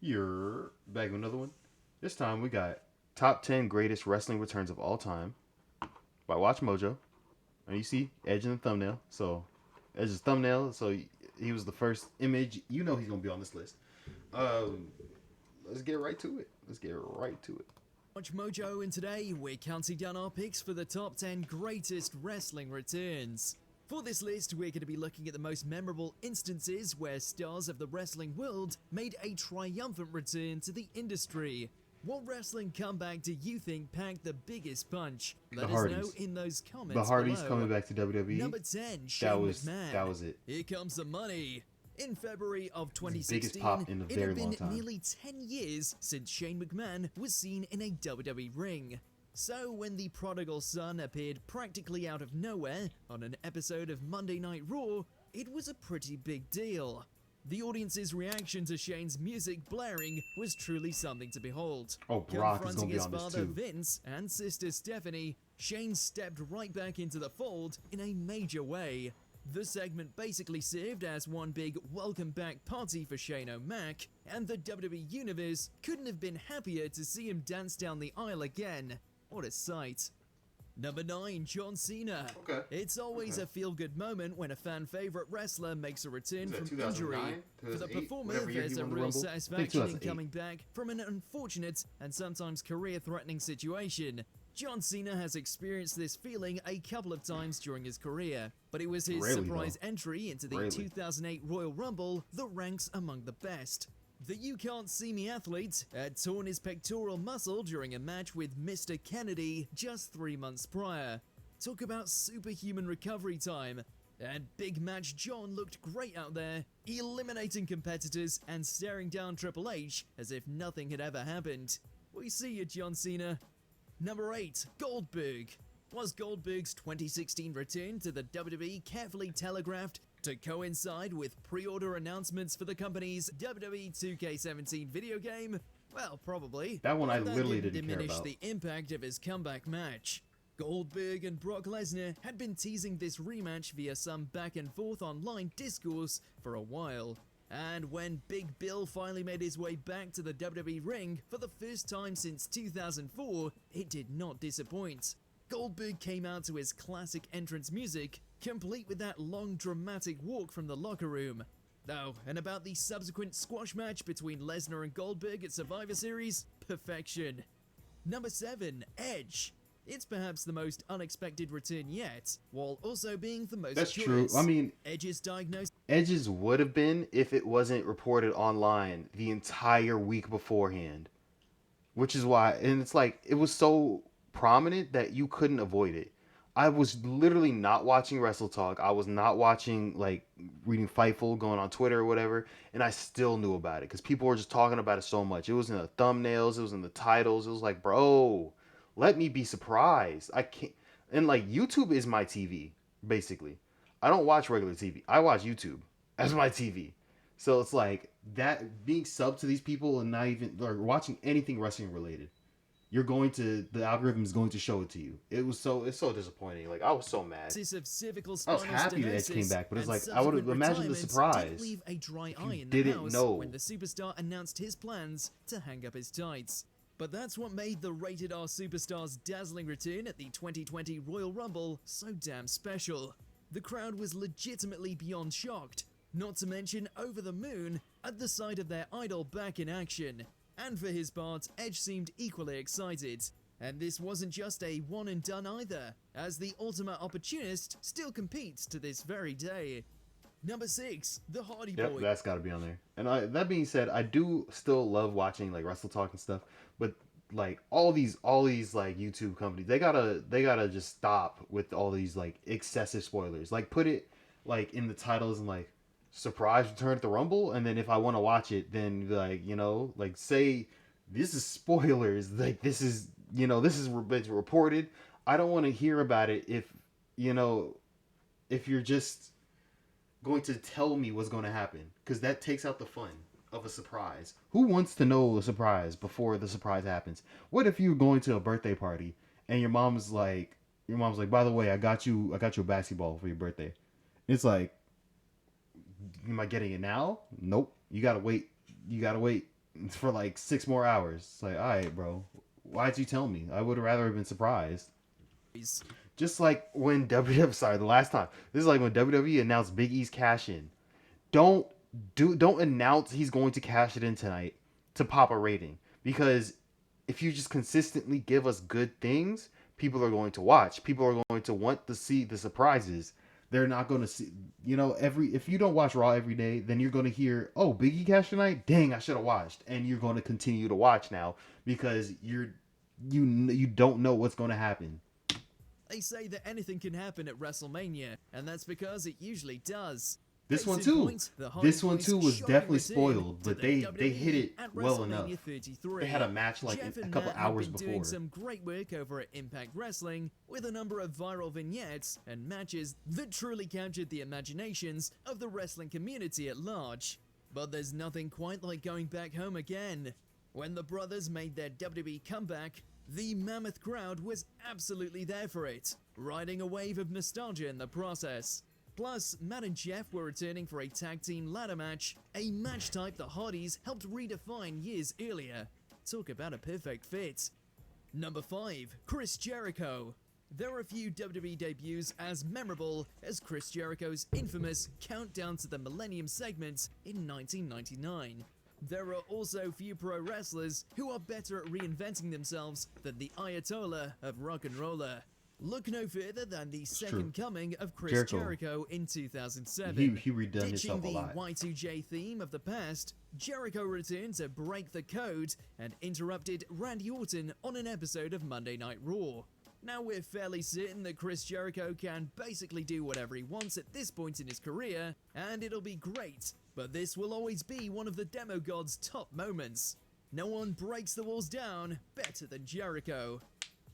You're back with another one. This time we got top 10 greatest wrestling returns of all time by Watch Mojo. And you see Edge in the thumbnail. So Edge's thumbnail. So he was the first image. You know he's gonna be on this list. Um, let's get right to it. Watch Mojo, and today we're counting down our picks for the top 10 greatest wrestling returns. For this list, we're going to be looking at the most memorable instances where stars of the wrestling world made a triumphant return to the industry. What wrestling comeback do you think packed the biggest punch? Let us know in those comments The Hardys below. coming back to WWE. Number 10, Shane McMahon. That was it. Here comes the money. In February of 2016, it had been nearly 10 years since Shane McMahon was seen in a WWE ring. So when the prodigal son appeared practically out of nowhere on an episode of Monday Night Raw, it was a pretty big deal. The audience's reaction to Shane's music blaring was truly something to behold. Oh, Brock is Confronting going to be his on this father too. Vince and sister Stephanie, Shane stepped right back into the fold in a major way. The segment basically served as one big welcome back party for Shane O'Mac, and the WWE Universe couldn't have been happier to see him dance down the aisle again. What a sight. Number 9, John Cena. Okay. It's always a feel-good moment when a fan-favorite wrestler makes a return from 2009, injury. For the 2008, performer, whatever year there's he a won the real Rumble. satisfaction in 2008. coming back from an unfortunate and sometimes career-threatening situation. John Cena has experienced this feeling a couple of times during his career, but it was his Rarely, surprise though. entry into the Rarely. 2008 Royal Rumble that ranks among the best. The You Can't See Me athlete had torn his pectoral muscle during a match with Mr. Kennedy just 3 months prior. Talk about superhuman recovery time. And Big Match John looked great out there, eliminating competitors and staring down Triple H as if nothing had ever happened. We see you, John Cena. Number 8, Goldberg. Was Goldberg's 2016 return to the WWE carefully telegraphed to coincide with pre-order announcements for the company's WWE 2K17 video game? Well, probably. That one I But literally didn't didn't care diminish about. the impact of his comeback match. Goldberg and Brock Lesnar had been teasing this rematch via some back and forth online discourse for a while. And when Big Bill finally made his way back to the WWE ring for the first time since 2004, it did not disappoint. Goldberg came out to his classic entrance music, complete with that long dramatic walk from the locker room. Oh, and about the subsequent squash match between Lesnar and Goldberg at Survivor Series, perfection. Number 7, Edge. It's perhaps the most unexpected return yet, while also being the most That's joyous. true. I mean, Edge's diagnosis Edge's would have been if it wasn't reported online the entire week beforehand. Which is why, and it's like, it was so prominent that you couldn't avoid it. I was literally not watching Wrestle Talk. I was not watching, like, reading Fightful, going on Twitter or whatever, and I still knew about it because people were just talking about it so much. It was in the thumbnails, it was in the titles. It was like, bro, let me be surprised. I can't. And, like, YouTube is my TV, basically. I don't watch regular TV. I watch YouTube as my TV. So it's like that being sub to these people and not even or watching anything wrestling related. The algorithm is going to show it to you. It's so disappointing. Like, I was so mad. of cervical I was spinal happy that Edge stenosis came back, but it's and like I would have subsequent imagined the retirement surprise. did leave a dry eye in the didn't house know. when the superstar announced his plans to hang up his tights. But that's what made the Rated R Superstar's dazzling return at the 2020 Royal Rumble so damn special. The crowd was legitimately beyond shocked, not to mention over the moon at the sight of their idol back in action. And for his part, Edge seemed equally excited. And this wasn't just a one and done either, as the ultimate opportunist still competes to this very day. Number 6, the Hardy Yep, Boys. that's got to be on there. And that being said, I do still love watching like Wrestle Talk and stuff, but like all these like YouTube companies, they gotta just stop with all these like excessive spoilers. Like put it like in the titles and like surprise return at the Rumble, and then if I want to watch it, then like like say this is spoilers. Like this is it's reported. I don't want to hear about it if if you're just going to tell me what's going to happen, because that takes out the fun of a surprise. Who wants to know a surprise before the surprise happens? What if you're going to a birthday party and your mom's like, by the way, I got you a basketball for your birthday. It's like, am I getting it now? Nope. You gotta wait. for like 6 more hours. It's like, all right, bro, why'd you tell me? I would have rather have been surprised. Just like when WWE, sorry, the last time. This is like when WWE announced Big E's cash in. Don't don't announce he's going to cash it in tonight to pop a rating, because if you just consistently give us good things, people are going to watch. People are going to want to see the surprises. They're not going to see, every if you don't watch Raw every day, then you're going to hear, "Oh, Biggie cash tonight. Dang, I should have watched." And you're going to continue to watch now because you don't know what's going to happen. They say that anything can happen at WrestleMania, and that's because it usually does. This Case one in too. point, the This Hardy one Boys' too was shocking definitely return spoiled, to but the they hit WWE it at well enough. WrestleMania 33. They had a match like Jeff a and couple Matt have hours been before. doing some great work over at Impact Wrestling with a number of viral vignettes and matches that truly captured the imaginations of the wrestling community at large. But there's nothing quite like going back home again. When the brothers made their WWE comeback, the mammoth crowd was absolutely there for it, riding a wave of nostalgia in the process. Plus, Matt and Jeff were returning for a tag team ladder match, a match type the Hardys helped redefine years earlier. Talk about a perfect fit. Number 5. Chris Jericho. There are a few WWE debuts as memorable as Chris Jericho's infamous Countdown to the Millennium segment in 1999. There are also few pro wrestlers who are better at reinventing themselves than the Ayatollah of rock and roller. Look no further than the second coming of Chris Jericho in 2007. He redone Ditching himself a the lot. Y2J theme of the past, Jericho returned to break the code and interrupted Randy Orton on an episode of Monday Night Raw. Now we're fairly certain that Chris Jericho can basically do whatever he wants at this point in his career, and it'll be great, but this will always be one of the Demo God's top moments. No one breaks the walls down better than Jericho.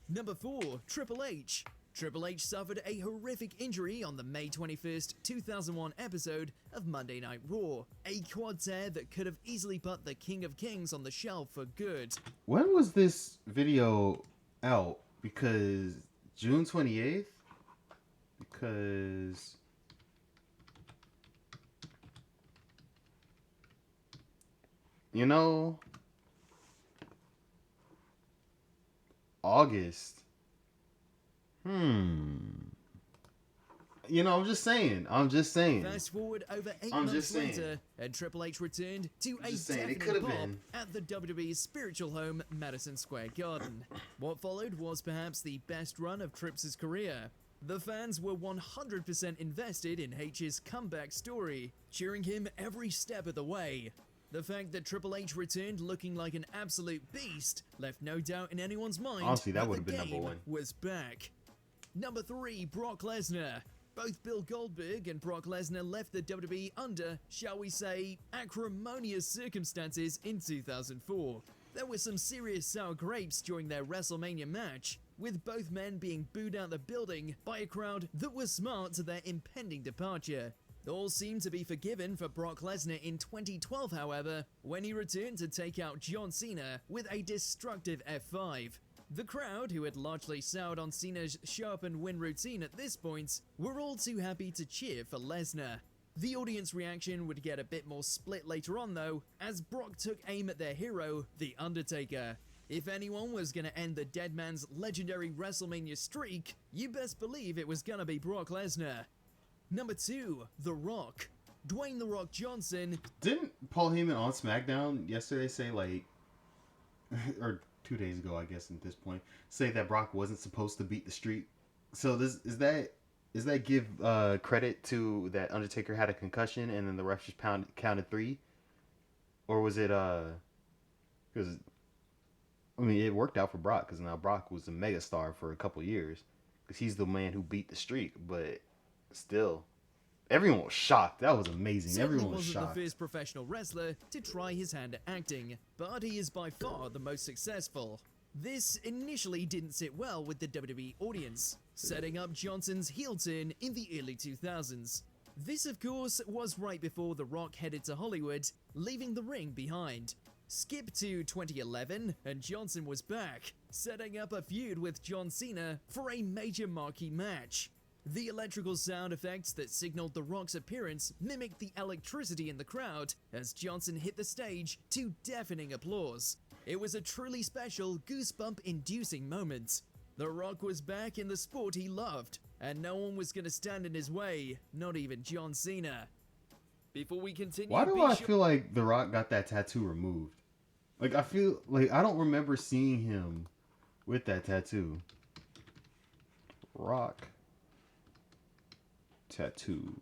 Number 4. Triple H. Triple H suffered a horrific injury on the May 21st, 2001 episode of Monday Night Raw, a quad tear that could have easily put the King of Kings on the shelf for good. When was this video out? Because June 28th? Because August. I'm just saying. Fast forward over 8 I'm months just saying. later, and Triple H returned to a just saying, it definite could've pop been. at the WWE's spiritual home, Madison Square Garden. What followed was perhaps the best run of Trips' career. The fans were 100% invested in H's comeback story, cheering him every step of the way. The fact that Triple H returned looking like an absolute beast left no doubt in anyone's mind Honestly, that the would've been number game one. was back. Number 3, Brock Lesnar. Both Bill Goldberg and Brock Lesnar left the WWE under, shall we say, acrimonious circumstances in 2004. There were some serious sour grapes during their WrestleMania match, with both men being booed out the building by a crowd that was smart to their impending departure. All seemed to be forgiven for Brock Lesnar in 2012, however, when he returned to take out John Cena with a destructive F5. The crowd, who had largely soured on Cena's show up and win routine at this point, were all too happy to cheer for Lesnar. The audience reaction would get a bit more split later on though, as Brock took aim at their hero, The Undertaker. If anyone was gonna end the dead man's legendary WrestleMania streak, you best believe it was gonna be Brock Lesnar. Number 2, The Rock. Dwayne The Rock Johnson. Didn't Paul Heyman on SmackDown yesterday say or 2 days ago, I guess at this point, say that Brock wasn't supposed to beat the streak? So is that give credit to that Undertaker had a concussion and then the ref just counted 3, or was it because it worked out for Brock because now Brock was a megastar for a couple years because he's the man who beat the streak, but still. Everyone was shocked. That was amazing. Certainly Everyone was wasn't shocked. the first professional wrestler to try his hand at acting, but he is by far the most successful. This initially didn't sit well with the WWE audience, setting up Johnson's heel turn in the early 2000s. This, of course, was right before The Rock headed to Hollywood, leaving the ring behind. Skip to 2011, and Johnson was back, setting up a feud with John Cena for a major marquee match. The electrical sound effects that signaled The Rock's appearance mimicked the electricity in the crowd as Johnson hit the stage to deafening applause. It was a truly special, goosebump-inducing moment. The Rock was back in the sport he loved, and no one was going to stand in his way, not even John Cena. Before we continue, Why do I feel like The Rock got that tattoo removed? Like, I feel like I don't remember seeing him with that tattoo. Rock tattoo.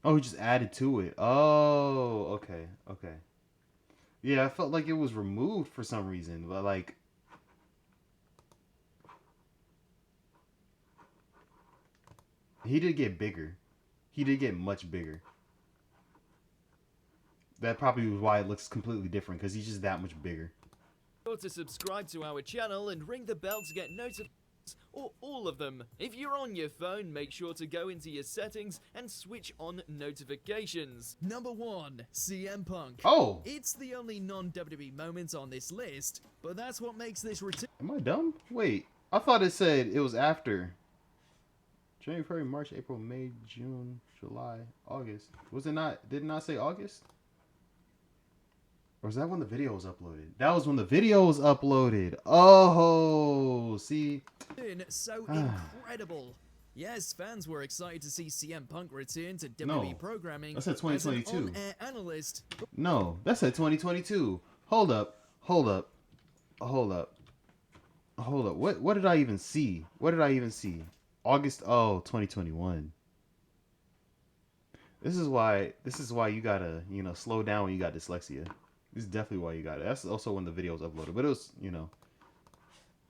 Oh, he just added to it. Oh, okay, okay. Yeah, I felt like it was removed for some reason, but like, he did get bigger. He did get much bigger. That probably was why it looks completely different, because he's just that much bigger. to subscribe to our channel and ring the bell to get notifications, or all of them. If you're on your phone, make sure to go into your settings and switch on notifications. Number 1, CM Punk. Oh! It's the only non-WWE moment on this list, but that's what makes this return. Am I dumb? Wait, I thought it said it was after. January, February, March, April, May, June, July, August. Was it not? Did it not say August? Or was that when the video was uploaded? That was when the video was uploaded. Oh, see. So incredible. Yes, fans were excited to see CM Punk return to WWE programming. That said 2022. As an on-air analyst. No, that said 2022. Hold up. Hold up. Hold up. Hold up. What did I even see? What did I even see? August 2021. This is why you gotta, slow down when you got dyslexia. This is definitely why you got it. That's also when the video was uploaded. But it was,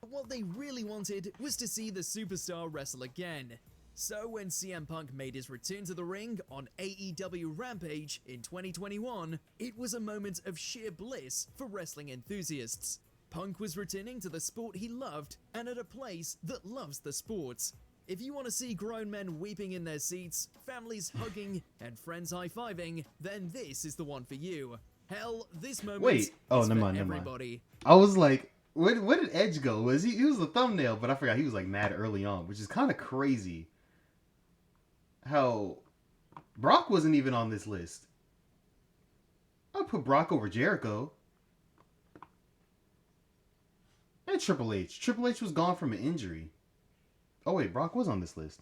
What they really wanted was to see the superstar wrestle again. So when CM Punk made his return to the ring on AEW Rampage in 2021, it was a moment of sheer bliss for wrestling enthusiasts. Punk was returning to the sport he loved and at a place that loves the sport. If you want to see grown men weeping in their seats, families hugging, and friends high-fiving, then this is the one for you. Hell, this moment is for everybody. I was like, where did Edge go? He was the thumbnail, but I forgot he was like mad early on, which is kind of crazy. How Brock wasn't even on this list. I'd put Brock over Jericho. And Triple H. Triple H was gone from an injury. Oh wait, Brock was on this list.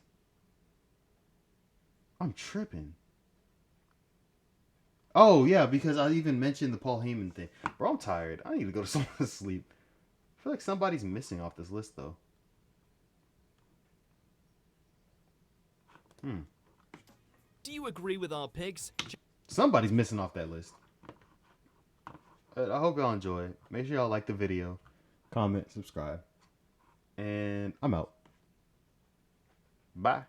I'm tripping. Oh yeah, because I even mentioned the Paul Heyman thing. Bro, I'm tired. I need to go to someone's sleep. I feel like somebody's missing off this list though. Do you agree with our picks? Somebody's missing off that list. I hope y'all enjoy it. Make sure y'all like the video, comment, subscribe, and I'm out. Bye.